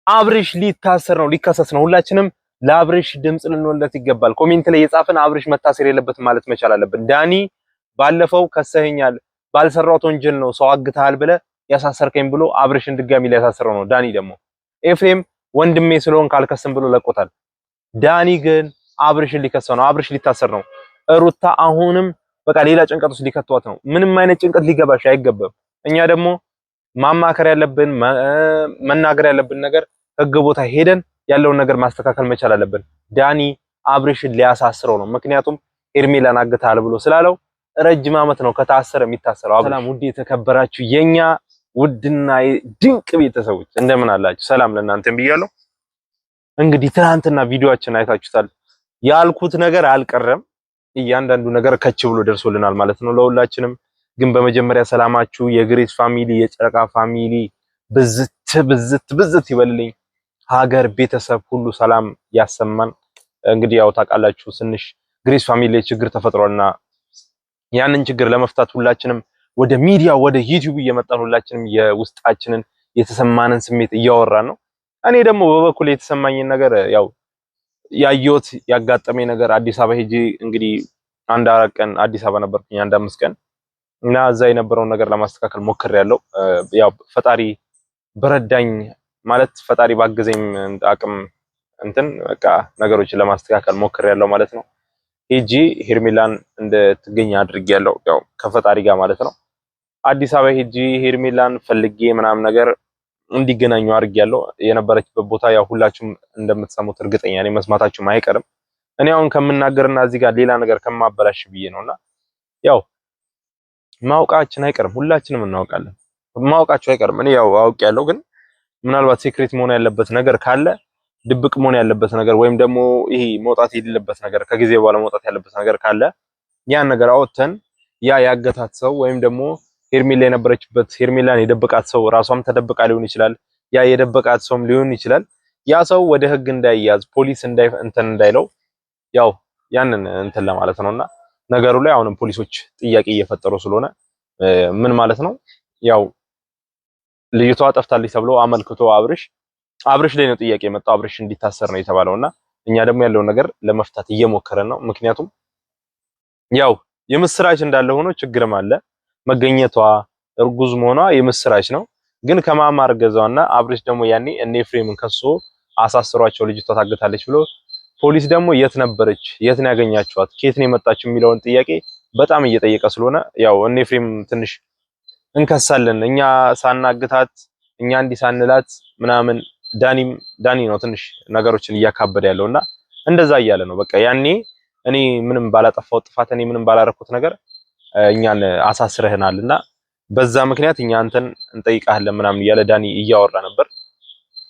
አብርሽ ሊታሰር ነው፣ ሊከሰስ ነው። ሁላችንም ለአብርሽ ድምጽ ልንወለት ይገባል። ኮሜንት ላይ የጻፈን አብርሽ መታሰር የለበትም ማለት መቻል አለብን። ዳኒ ባለፈው ከሰኸኛል፣ ባልሰራው ወንጀል ነው ሰው አግተሃል ብለህ ያሳሰርከኝ ብሎ አብርሽን ድጋሚ ሊያሳስረው ነው። ዳኒ ደግሞ ኤፍሬም ወንድሜ ስለሆን ካልከስም ብሎ ለቆታል። ዳኒ ግን አብርሽን ሊከሰው ነው። አብርሽ ሊታሰር ነው። ሩታ አሁንም በቃ ሌላ ጭንቀት ውስጥ ሊከቷት ነው። ምንም አይነት ጭንቀት ሊገባሽ አይገባም። እኛ ደግሞ ማማከር ያለብን መናገር ያለብን ነገር ህግ ቦታ ሄደን ያለውን ነገር ማስተካከል መቻል አለብን። ዳኒ አብርሽን ሊያሳስረው ነው። ምክንያቱም ሄርሜላን አግተሃል ብሎ ስላለው ረጅም ዓመት ነው ከታሰረ የሚታሰረው። ሰላም ውድ የተከበራችሁ የኛ ውድና ድንቅ ቤተሰቦች እንደምን አላችሁ? ሰላም ለእናንተም ብያለሁ። እንግዲህ ትናንትና ቪዲዮአችን አይታችሁታል። ያልኩት ነገር አልቀረም። እያንዳንዱ ነገር ከች ብሎ ደርሶልናል ማለት ነው ለሁላችንም። ግን በመጀመሪያ ሰላማችሁ የግሬስ ፋሚሊ የጨረቃ ፋሚሊ ብዝት ይበልልኝ። ሀገር ቤተሰብ ሁሉ ሰላም ያሰማን። እንግዲህ ያው ታውቃላችሁ ትንሽ ግሬስ ፋሚሊ ችግር ተፈጥሯልና ያንን ችግር ለመፍታት ሁላችንም ወደ ሚዲያ ወደ ዩቲዩብ እየመጣን ሁላችንም የውስጣችንን የተሰማንን ስሜት እያወራን ነው። እኔ ደግሞ በበኩል የተሰማኝን ነገር ያው ያየሁት ያጋጠመኝ ነገር አዲስ አበባ ሄጄ እንግዲህ አንድ 4 ቀን አዲስ አበባ ነበርኩኝ፣ አንድ 5 ቀን እና እዛ የነበረውን ነገር ለማስተካከል ሞክሬያለሁ። ያው ፈጣሪ በረዳኝ ማለት ፈጣሪ ባገዘኝ አቅም እንትን በቃ ነገሮችን ለማስተካከል ሞክሬያለሁ ማለት ነው። ሄጄ ሄርሜላን እንድትገኝ አድርጌያለሁ፣ ያው ከፈጣሪ ጋር ማለት ነው። አዲስ አበባ ሄጄ ሄርሜላን ፈልጌ ምናምን ነገር እንዲገናኙ አድርጌያለሁ። የነበረችበት ቦታ ያው ሁላችሁም እንደምትሰሙት እርግጠኛ ነኝ፣ መስማታችሁም አይቀርም። እኔ አሁን ከምናገርና እዚህ ጋር ሌላ ነገር ከማበላሽ ብዬ ነውና ያው ማውቃችን አይቀርም፣ ሁላችንም እናውቃለን። ማውቃችሁ አይቀርም። እኔ ያው አውቄያለሁ፣ ግን ምናልባት ሴክሬት መሆን ያለበት ነገር ካለ ድብቅ መሆን ያለበት ነገር ወይም ደግሞ ይሄ መውጣት የሌለበት ነገር ከጊዜ በኋላ መውጣት ያለበት ነገር ካለ ያን ነገር አውጥተን ያ ያገታት ሰው ወይም ደግሞ ሄርሜላ የነበረችበት ሄርሜላን የደበቃት ሰው ራሷም ተደብቃ ሊሆን ይችላል፣ ያ የደበቃት ሰውም ሊሆን ይችላል። ያ ሰው ወደ ህግ እንዳይያዝ ፖሊስ እንዳይለው ያው ያንን እንትን ለማለት ነውና ነገሩ ላይ አሁንም ፖሊሶች ጥያቄ እየፈጠሩ ስለሆነ ምን ማለት ነው ያው ልጅቷ ጠፍታለች ተብሎ አመልክቶ አብርሽ ላይ ነው ጥያቄ የመጣው። አብርሽ እንዲታሰር ነው የተባለውና እኛ ደግሞ ያለውን ነገር ለመፍታት እየሞከረን ነው። ምክንያቱም ያው የምስራች እንዳለ ሆኖ ችግርም አለ። መገኘቷ እርጉዝ መሆኗ የምስራች ነው። ግን ከማማር ገዛውና አብርሽ ደግሞ ያኔ እነ ኤፍሬምን ከሶ አሳስሯቸው ልጅቷ ታገታለች ብሎ ፖሊስ ደግሞ የት ነበረች፣ የት ነው ያገኛችኋት፣ ከየት ነው የመጣችው የሚለውን ጥያቄ በጣም እየጠየቀ ስለሆነ ያው እነ ኤፍሬም ትንሽ እንከሳለን እኛ ሳናግታት እኛ እንዲህ ሳንላት ምናምን ዳኒ ነው ትንሽ ነገሮችን እያካበደ ያለውና እንደዛ እያለ ነው። በቃ ያኔ እኔ ምንም ባላጠፋው ጥፋት እኔ ምንም ባላረኩት ነገር እኛን አሳስረህናልና በዛ ምክንያት እኛ አንተን እንጠይቃለን ምናምን እያለ ዳኒ እያወራ ነበር።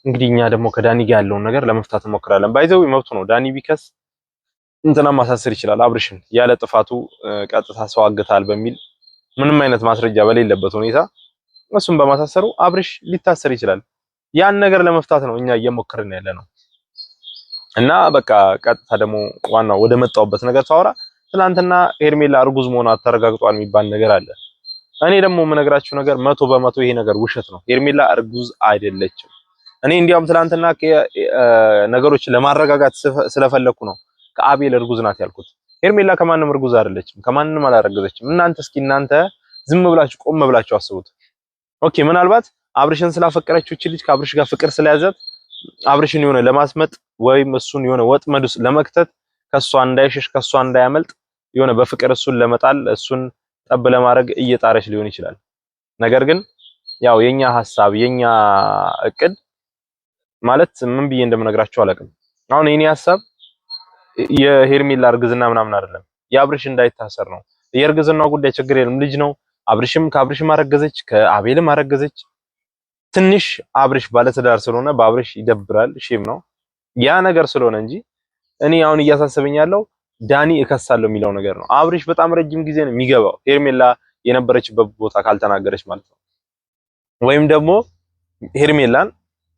እንግዲህ እኛ ደግሞ ከዳኒ ጋር ያለውን ነገር ለመፍታት እንሞክራለን። ባይዘው መብቱ ነው። ዳኒ ቢከስ እንትና ማሳሰር ይችላል አብርሽን ያለ ጥፋቱ ቀጥታ ሰው አግታል በሚል ምንም አይነት ማስረጃ በሌለበት ሁኔታ እሱን በማሳሰሩ አብርሽ ሊታሰር ይችላል። ያን ነገር ለመፍታት ነው እኛ እየሞከርን ያለ ነው። እና በቃ ቀጥታ ደግሞ ዋናው ወደ መጣውበት ነገር ታወራ። ትናንትና ሄርሜላ እርጉዝ መሆኗ ተረጋግጧል የሚባል ነገር አለ። እኔ ደግሞ የምነግራችሁ ነገር 100% ይሄ ነገር ውሸት ነው። ሄርሜላ እርጉዝ አይደለችም። እኔ እንዲያውም ትናንትና ነገሮችን ለማረጋጋት ስለፈለኩ ነው ከአቤል እርጉዝ ናት ያልኩት። ሄርሜላ ከማንም እርጉዝ አይደለችም፣ ከማንም አላረገዘችም። እናንተ ዝም ብላችሁ ቆም ብላችሁ አስቡት። ኦኬ ምናልባት አብርሽን ስላፈቀረችው እቺ ልጅ ከአብርሽ ጋር ፍቅር ስለያዘት አብርሽን የሆነ ለማስመጥ ወይም እሱን የሆነ ወጥመድ ውስጥ ለመክተት ከሷ እንዳይሸሽ ከሷ እንዳያመልጥ የሆነ በፍቅር እሱን ለመጣል እሱን ጠብ ለማድረግ እየጣረች ሊሆን ይችላል። ነገር ግን ያው የኛ ሐሳብ የኛ እቅድ ማለት ምን ብዬ እንደምነግራችሁ አላውቅም። አሁን የኔ ሐሳብ የሄርሜላ እርግዝና ምናምን አይደለም፣ የአብርሽ እንዳይታሰር ነው። የእርግዝናው ጉዳይ ችግር የለም፣ ልጅ ነው። ከአብርሽም አረገዘች ከአቤልም አረገዘች። ትንሽ አብርሽ ባለትዳር ስለሆነ በአብርሽ ይደብራል፣ ሼም ነው ያ ነገር ስለሆነ እንጂ እኔ አሁን እያሳሰበኝ ያለው ዳኒ እከሳለሁ የሚለው ነገር ነው። አብርሽ በጣም ረጅም ጊዜ ነው የሚገባው ሄርሜላ የነበረችበት ቦታ ካልተናገረች ማለት ነው። ወይም ደግሞ ሄርሜላን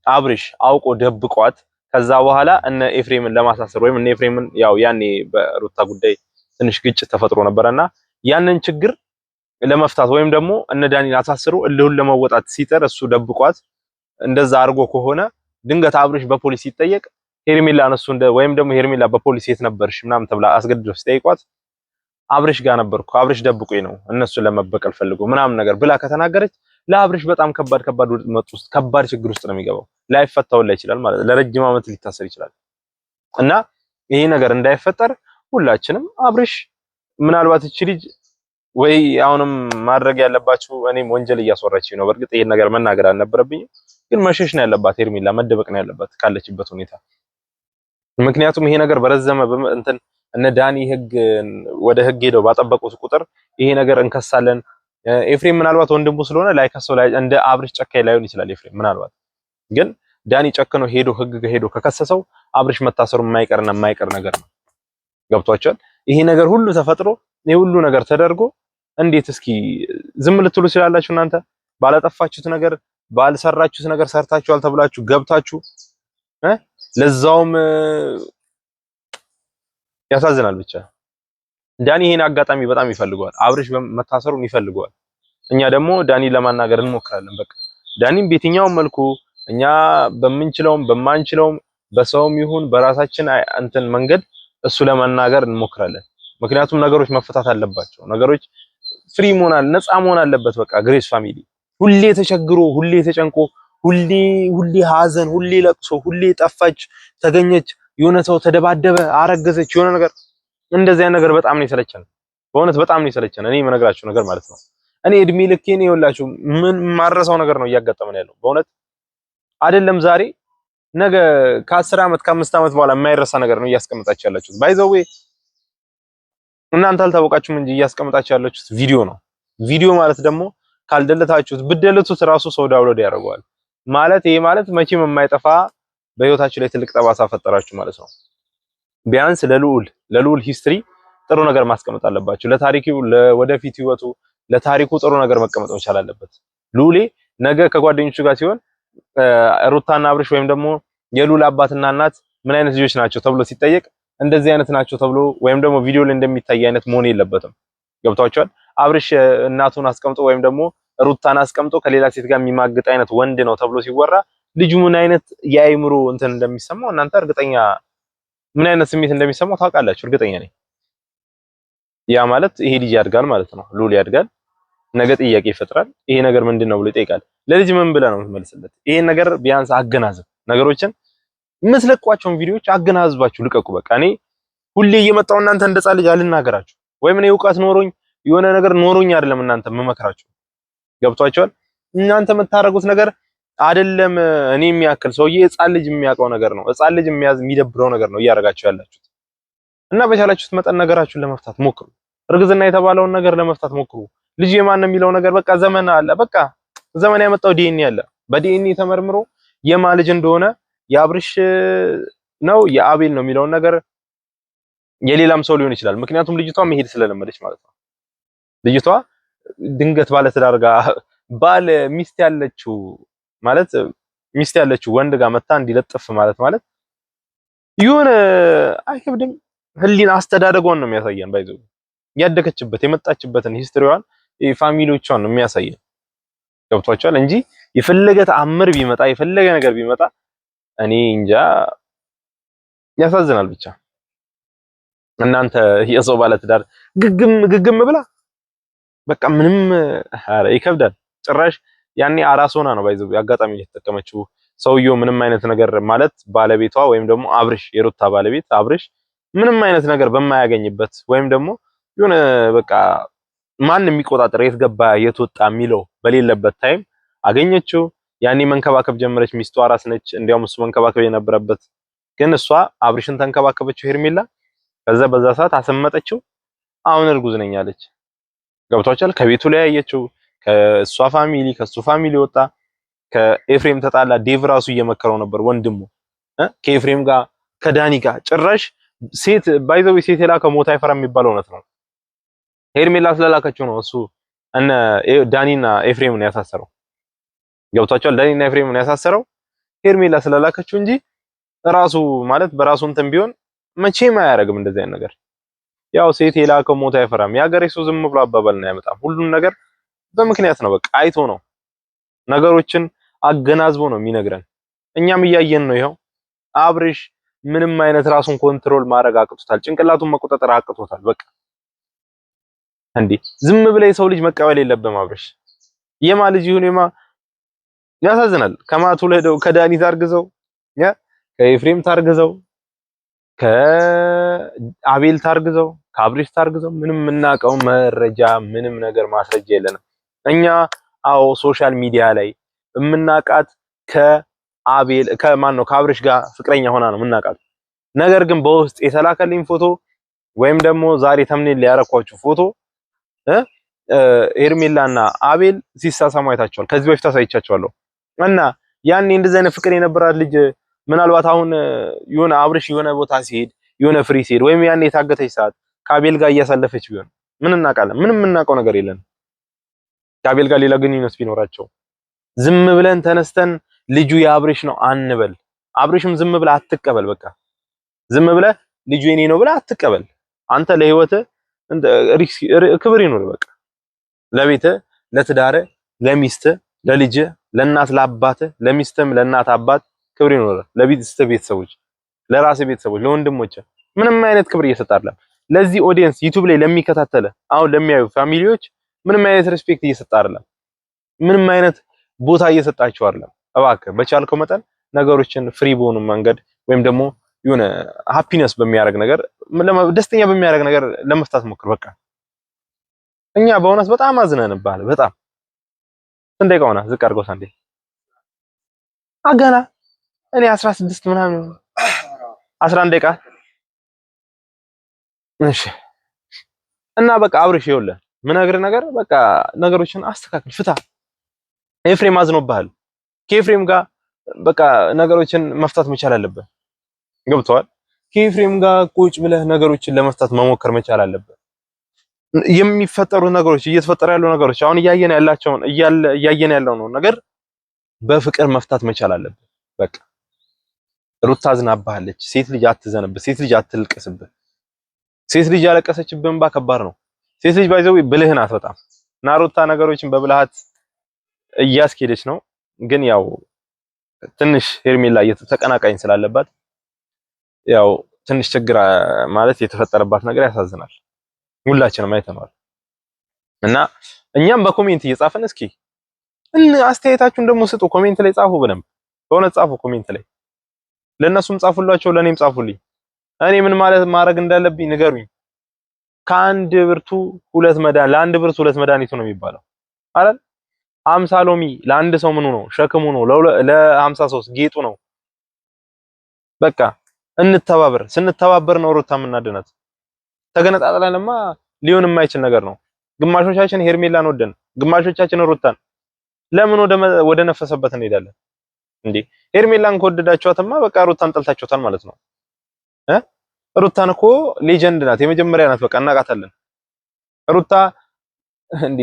አብርሽ አውቆ ደብቋት ከዛ በኋላ እነ ኤፍሬምን ለማሳሰር ወይም እነ ኤፍሬምን ያው ያኔ በሩታ ጉዳይ ትንሽ ግጭት ተፈጥሮ ነበርና ያንን ችግር ለመፍታት ወይም ደግሞ እነ ዳኒን አሳስሮ እልሁን ለመወጣት ሲጠር እሱ ደብቋት እንደዛ አድርጎ ከሆነ ድንገት አብርሽ በፖሊስ ሲጠየቅ ሄርሜላ እነሱ ወይም ደግሞ ሄርሜላ በፖሊስ የት ነበርሽ ምናምን ተብላ አስገድደው ሲጠይቋት አብርሽ ጋር ነበርኩ አብርሽ ደብቆኝ ነው እነሱን ለመበቀል ፈልጎ ምናምን ነገር ብላ ከተናገረች ለአብርሽ በጣም ከባድ ወጥመድ ውስጥ ከባድ ችግር ውስጥ ነው የሚገባው። ላይፈታው ላይ ይችላል ማለት ለረጅም ዓመት ሊታሰር ይችላል። እና ይሄ ነገር እንዳይፈጠር ሁላችንም አብርሽ ምናልባት እቺ ልጅ ወይ አሁንም ማድረግ ያለባችሁ እኔም ወንጀል እያስወራችኝ ነው። በእርግጥ ይሄን ነገር መናገር አልነበረብኝም፣ ግን መሸሽ ነው ያለባት ሄርሜላ፣ መደበቅ ነው ያለባት ካለችበት ሁኔታ። ምክንያቱም ይሄ ነገር በረዘመ እንትን እነ ዳኒ ወደ ህግ ሄደው ባጠበቁት ቁጥር ይሄ ነገር እንከሳለን። ኤፍሬም ምናልባት ወንድሙ ስለሆነ ላይከሰው እንደ አብርሽ ጨካኝ ላይሆን ይችላል ኤፍሬም ምናልባት፣ ግን ዳኒ ጨክኖ ሄዶ ህግ ሄዶ ከከሰሰው አብርሽ መታሰሩ የማይቀር ነገር ነው። ገብቷቸዋል። ይሄ ነገር ሁሉ ተፈጥሮ ይሄ ሁሉ ነገር ተደርጎ እንዴት እስኪ ዝም ልትሉ ይችላላችሁ? እናንተ ባላጠፋችሁት ነገር ባልሰራችሁት ነገር ሰርታችኋል ተብላችሁ ገብታችሁ ለዛውም ያሳዝናል። ብቻ ዳኒ ይሄን አጋጣሚ በጣም ይፈልገዋል፣ አብርሽ መታሰሩን ይፈልገዋል። እኛ ደግሞ ዳኒ ለማናገር እንሞክራለን። በቃ ዳኒም በየትኛውም መልኩ እኛ በምንችለውም በማንችለውም በሰውም ይሁን በራሳችን እንትን መንገድ እሱ ለማናገር እንሞክራለን። ምክንያቱም ነገሮች መፈታት አለባቸው። ነገሮች ፍሪ ነፃ መሆን አለበት። በቃ ግሬስ ፋሚሊ ሁሌ ተቸግሮ ሁሌ ተጨንቆ ሁሌ ሀዘን ሁሌ ለቅሶ ሁሌ ጠፋች ተገኘች የሆነ ሰው ተደባደበ አረገዘች የሆነ ነገር እንደዚህ አይነት ነገር በጣም ነው የሰለቸን። በእውነት በጣም ነው የሰለቸን። እኔ የምነግራችሁ ነገር ማለት ነው እኔ እድሜ ልኬን ይኸውላችሁ ምን ማረሳው ነገር ነው እያጋጠመን ያለው በእውነት አይደለም ዛሬ ነገ ከ10 ዓመት ከ5 ዓመት በኋላ የማይረሳ ነገር ነው እያስቀመጣችሁ ያላችሁት። ባይዘዌ እናንተ አልታወቃችሁም እንጂ እያስቀመጣችሁ ያላችሁት ቪዲዮ ነው። ቪዲዮ ማለት ደግሞ ካልደለታችሁት ብደለቱት ራሱ ሰው ዳውንሎድ ያደርገዋል ማለት ይሄ ማለት መቼም የማይጠፋ በህይወታችሁ ላይ ትልቅ ጠባሳ ፈጠራችሁ ማለት ነው። ቢያንስ ለልዑል ሂስትሪ ጥሩ ነገር ማስቀመጥ አለባችሁ። ለታሪኩ ለወደፊት ህይወቱ ለታሪኩ ጥሩ ነገር መቀመጥ መቻል አለበት። ልዑሌ ነገ ከጓደኞቹ ጋር ሲሆን ሩታና አብርሽ ወይም ደግሞ የልዑል አባትና እናት ምን አይነት ልጆች ናቸው ተብሎ ሲጠየቅ እንደዚህ አይነት ናቸው ተብሎ ወይም ደግሞ ቪዲዮ ላይ እንደሚታይ አይነት መሆን የለበትም። ገብታችኋል? አብርሽ እናቱን አስቀምጦ ወይም ደግሞ ሩታን አስቀምጦ ከሌላ ሴት ጋር የሚማግጥ አይነት ወንድ ነው ተብሎ ሲወራ ልጁ ምን አይነት የአይምሮ እንትን እንደሚሰማው እናንተ እርግጠኛ ምን አይነት ስሜት እንደሚሰማው ታውቃላችሁ፣ እርግጠኛ ነኝ። ያ ማለት ይሄ ልጅ ያድጋል ማለት ነው። ልዑል ያድጋል፣ ነገ ጥያቄ ይፈጥራል። ይሄ ነገር ምንድነው ብሎ ይጠይቃል። ለልጅ ምን ብለህ ነው የምትመልስለት? ይሄን ነገር ቢያንስ አገናዝብ። ነገሮችን የምትለቋቸውን ቪዲዮዎች አገናዝባችሁ ልቀቁ። በቃ እኔ ሁሌ እየመጣሁ እናንተ እንደጻ ልጅ አልናገራችሁ ወይም እኔ እውቀት ኖሮኝ የሆነ ነገር ኖሮኝ አይደለም እናንተ መመክራችሁ። ገብቷችኋል? እናንተ የምታረጉት ነገር አይደለም እኔ የሚያክል ሰውዬ ህፃን ልጅ የሚያውቀው ነገር ነው። ህፃን ልጅ የሚደብረው ነገር ነው እያረጋችሁ ያላችሁት። እና በቻላችሁት መጠን ነገራችሁን ለመፍታት ሞክሩ። እርግዝና የተባለውን ነገር ለመፍታት ሞክሩ። ልጅ የማን ነው የሚለው ነገር በቃ ዘመን አለ። በቃ ዘመን ያመጣው ዲኤንኤ አለ። በዲኤንኤ ተመርምሮ የማ ልጅ እንደሆነ የአብርሽ ነው የአቤል ነው የሚለውን ነገር የሌላም ሰው ሊሆን ይችላል። ምክንያቱም ልጅቷ መሄድ ስለለመደች ማለት ነው። ልጅቷ ድንገት ባለ ትዳር ጋር ባል ሚስት ያለችው ማለት ሚስት ያለችው ወንድ ጋር መታ እንዲለጥፍ ማለት የሆነ አይከብድም። ህሊና አስተዳደጓን ነው የሚያሳየን። ባይዘው ያደገችበት የመጣችበትን ሂስትሪዋን ፋሚሊዎቿን ነው የሚያሳየን። ገብቷቸዋል እንጂ የፈለገ ተአምር ቢመጣ የፈለገ ነገር ቢመጣ እኔ እንጃ ያሳዝናል። ብቻ እናንተ የሰው ባለ ትዳር ግግም ብላ በቃ ምንም ኧረ ይከብዳል። ጭራሽ ያኔ አራስ ሆና ነው ባይዘው አጋጣሚ የተጠቀመችው። ሰውየው ምንም አይነት ነገር ማለት ባለቤቷ ወይም ደግሞ አብርሽ የሩታ ባለቤት አብርሽ ምንም አይነት ነገር በማያገኝበት ወይም ደግሞ የሆነ በቃ ማን የሚቆጣጠር የት ገባ የት ወጣ የሚለው በሌለበት ታይም አገኘችው። ያኔ መንከባከብ ጀመረች። ሚስቱ አራስ ነች። እንዲያውም እሱ መንከባከብ የነበረበት ግን እሷ አብርሽን ተንከባከበችው ሄርሜላ። ከዛ በዛ ሰዓት አሰመጠችው። አሁን እርጉዝ ነኝ አለች። ገብቷቸዋል። ከቤቱ ላይ ያየችው ከእሷ ፋሚሊ ከሱ ፋሚሊ ወጣ። ከኤፍሬም ተጣላ። ዴቭ ራሱ እየመከረው ነበር ወንድሙ ከኤፍሬም ጋር ከዳኒ ጋር ጭራሽ ሴት ባይዘው ሴት የላከው ሞት አይፈራ የሚባለው እውነት ነው። ሄርሜላ ስለላከችው ነው እሱ እነ ዳኒና ኤፍሬምን ያሳሰረው። ገብቷቸዋል። ዳኒና ኤፍሬምን ያሳሰረው ሄርሜላ ስለላከችው እንጂ ራሱ ማለት በራሱ እንትን ቢሆን መቼም አያረግም እንደዚህ አይነት ነገር። ያው ሴት የላከው ሞት አይፈራም። የሀገሬ ሰው ዝም ብሎ አባባልና ያመጣም። ሁሉም ነገር በምክንያት ነው። በቃ አይቶ ነው ነገሮችን አገናዝቦ ነው የሚነግረን። እኛም እያየን ነው። ይኸው አብርሽ ምንም አይነት ራሱን ኮንትሮል ማድረግ አቅቶታል። ጭንቅላቱን መቆጣጠር አቅቶታል። በቃ እንዴ ዝም ብለህ የሰው ልጅ መቀበል የለብህም አብርሽ። የማ ልጅ ይሁን የማ ያሳዝናል። ከማቱ ለደው ከዳኒ ታርግዘው ከኤፍሬም ታርግዘው ከአቤል ታርግዘው ከአብርሽ ታርግዘው ምንም የምናውቀው መረጃ ምንም ነገር ማስረጃ የለንም። እኛ አዎ ሶሻል ሚዲያ ላይ የምናውቃት ከአቤል ከማን ነው ከአብርሽ ጋር ፍቅረኛ ሆና ነው የምናውቃት። ነገር ግን በውስጥ የተላከልኝ ፎቶ ወይም ደግሞ ዛሬ ተምኔል ያረኳችሁ ፎቶ ሄርሜላና አቤል ሲሳሳሙ አይታችኋል። ከዚህ በፊት አሳይቻችኋለሁ። እና ያኔ እንደዚህ አይነት ፍቅር የነበራት ልጅ ምናልባት አሁን የሆነ አብርሽ የሆነ ቦታ ሲሄድ የሆነ ፍሪ ሲሄድ ወይም ያኔ የታገተች ሰዓት ከአቤል ጋር እያሳለፈች ቢሆን ምን እናውቃለን? ምንም የምናውቀው ነገር የለም። ከአቤል ጋር ሌላ ግንኙነት ቢኖራቸው ዝም ብለን ተነስተን ልጁ የአብርሽ ነው አንበል። አብርሽም ዝም ብለህ አትቀበል። በቃ ዝም ብለህ ልጁ የኔ ነው ብለህ አትቀበል። አንተ ለህይወትህ ክብር ይኑር። በቃ ለቤትህ፣ ለትዳርህ፣ ለሚስትህ፣ ለልጅህ፣ ለእናት ለአባትህ፣ ለሚስትም ለእናት አባት ክብር ይኑር። ለቤተሰቦች፣ ለራስህ ቤተሰቦች፣ ለወንድሞች ምንም አይነት ክብር እየሰጠህ አይደለም። ለዚህ ኦዲየንስ ዩቲዩብ ላይ ለሚከታተለ አሁን ለሚያዩ ፋሚሊዎች ምንም አይነት ሪስፔክት እየሰጠህ አይደለም። ምንም አይነት ቦታ እየሰጣቸው አይደለም። እባክህ በቻልከው መጠን ነገሮችን ፍሪ በሆኑ መንገድ ወይም ደግሞ የሆነ ሃፒነስ በሚያደርግ ነገር ደስተኛ በሚያደርግ ነገር ለመፍታት ሞክር። በቃ እኛ በእውነት በጣም አዝነንብሃል። በጣም ስንት ደቂቃ ሆነ? ዝቅ አድርገው ሳንዴ አገና እኔ 16 ምናምን 11 ደቂቃ እሺ። እና በቃ አብርሽ ይኸውልህ ምነግርህ ነገር በቃ ነገሮችን አስተካክል፣ ፍታ። ኤፍሬም አዝኖብሃል። ከኤፍሬም ጋር በቃ ነገሮችን መፍታት መቻል አለብህ። ገብተዋል። ከኤፍሬም ጋር ቁጭ ብለህ ነገሮችን ለመፍታት መሞከር መቻል አለብህ። የሚፈጠሩ ነገሮች እየተፈጠሩ ያሉ ነገሮች አሁን እያየን ያለው ነው ነገር በፍቅር መፍታት መቻል አለብህ። በቃ ሩታ አዝናብሃለች። ሴት ልጅ አትዘንብህ፣ ሴት ልጅ አትልቀስብህ። ሴት ልጅ ያለቀሰችብህ እንባ ከባድ ነው። ሴት ልጅ ባይዘው ብልህ ናት በጣም እና ሩታ ነገሮችን በብልሃት እያስኬደች ነው። ግን ያው ትንሽ ሄርሜላ ተቀናቃኝ ስላለባት ያው ትንሽ ችግር ማለት የተፈጠረባት ነገር ያሳዝናል። ሁላችንም አይተናል። እና እኛም በኮሜንት እየጻፈን እስኪ አስተያየታችሁን ደግሞ ስጡ። ኮሜንት ላይ ጻፉ፣ በደንብ በእውነት ጻፉ። ኮሜንት ላይ ለነሱም ጻፉላቸው፣ ለኔም ጻፉልኝ። እኔ ምን ማለት ማድረግ እንዳለብኝ ንገሩኝ። ከአንድ ብርቱ ሁለት መድኃኒት ለአንድ ብርቱ ሁለት መድኃኒቱ ነው የሚባለው አይደል? 50 ሎሚ ለአንድ ሰው ምኑ ነው ሸክሙ ነው፣ ለ53 ጌጡ ነው። በቃ እንተባበር። ስንተባበር ነው ሩታ የምናድናት። ተገነጣጥለንማ ሊሆን የማይችል ነገር ነው። ግማሾቻችን ሄርሜላን ወደን፣ ግማሾቻችን ሩታን። ለምን ወደ ነፈሰበት እንሄዳለን እንዴ? ሄርሜላን ከወደዳችኋትማ በቃ ሩታን ጠልታችኋታል ማለት ነው። ሩታን እኮ ሌጀንድ ናት፣ የመጀመሪያ ናት። በቃ እናውቃታለን። ሩታ እንዴ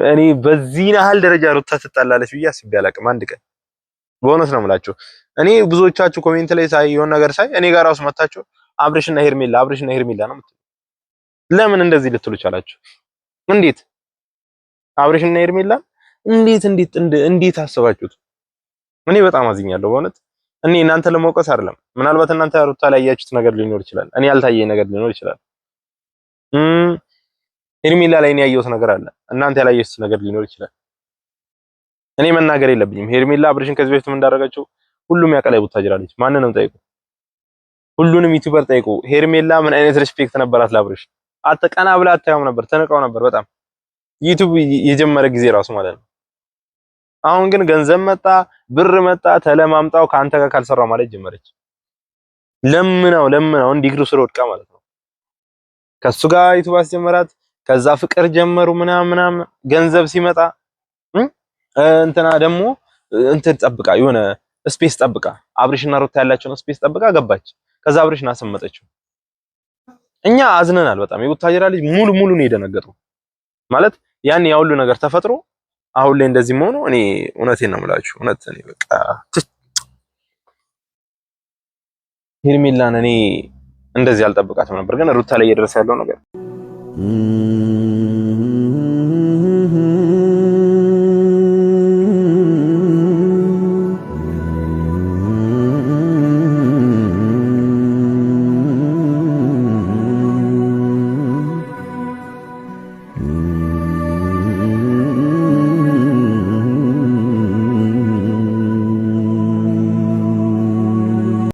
እኔ በዚህ ያህል ደረጃ ሩታ ትጣላለች ብዬ አስቤ አላውቅም አንድ ቀን። በእውነት ነው የምላችሁ። እኔ ብዙዎቻችሁ ኮሜንት ላይ ሳይ የሆነ ነገር ሳይ እኔ ጋር ራሱ መታችሁ አብርሽና ሄርሜላ ነው የምትሉ። ለምን እንደዚህ ልትሉ ቻላችሁ? እንዴት አብርሽና ሄርሜላ እንዴት አስባችሁት? እኔ በጣም አዝኛለሁ በእውነት። እኔ እናንተ ለመውቀስ አይደለም። ምናልባት እናንተ ሩታ ላይ ያያችሁት ነገር ሊኖር ይችላል፣ እኔ ያልታየኝ ነገር ሊኖር ይችላል። ሄርሜላ ላይ እኔ ያየሁት ነገር አለ፣ እናንተ ያላያችሁት ነገር ሊኖር ይችላል። እኔ መናገር የለብኝም። ሄርሜላ አብርሽን ከዚህ በፊትም እንዳደረጋችሁ ሁሉም ያቀላይ ቡታጅራለች። ማንንም ጠይቁ፣ ሁሉንም ዩቲዩበር ጠይቁ። ሄርሜላ ምን አይነት ሪስፔክት ነበራት ለአብርሽ? አትቀና ብላ አታየውም ነበር፣ ተነቃው ነበር በጣም ዩቲዩብ የጀመረ ጊዜ ራሱ ማለት ነው። አሁን ግን ገንዘብ መጣ፣ ብር መጣ፣ ተለማምጣው ከአንተ ጋር ካልሰራው ማለት ጀመረች። ለምነው እንዲህ እግሩ ስር ወድቃ ማለት ነው። ከሱ ጋር ዩቲዩብ አስጀመራት። ከዛ ፍቅር ጀመሩ ምናምን ገንዘብ ሲመጣ እንትና ደግሞ እንትን ጠብቃ የሆነ ስፔስ ጠብቃ አብርሽና ሩታ ያላቸውን ስፔስ ጠብቃ ገባች። ከዛ አብርሽና አሰመጠችው። እኛ አዝነናል በጣም። የቡታጅራ ልጅ ሙሉ ነው የደነገጠው ማለት ያን ያ ሁሉ ነገር ተፈጥሮ አሁን ላይ እንደዚህ መሆኑ እኔ እውነቴን ነው የምላችሁ። እውነት እኔ በቃ ሄርሜላን እኔ እንደዚህ አልጠብቃትም ነበር፣ ግን ሩታ ላይ እየደረሰ ያለው ነገር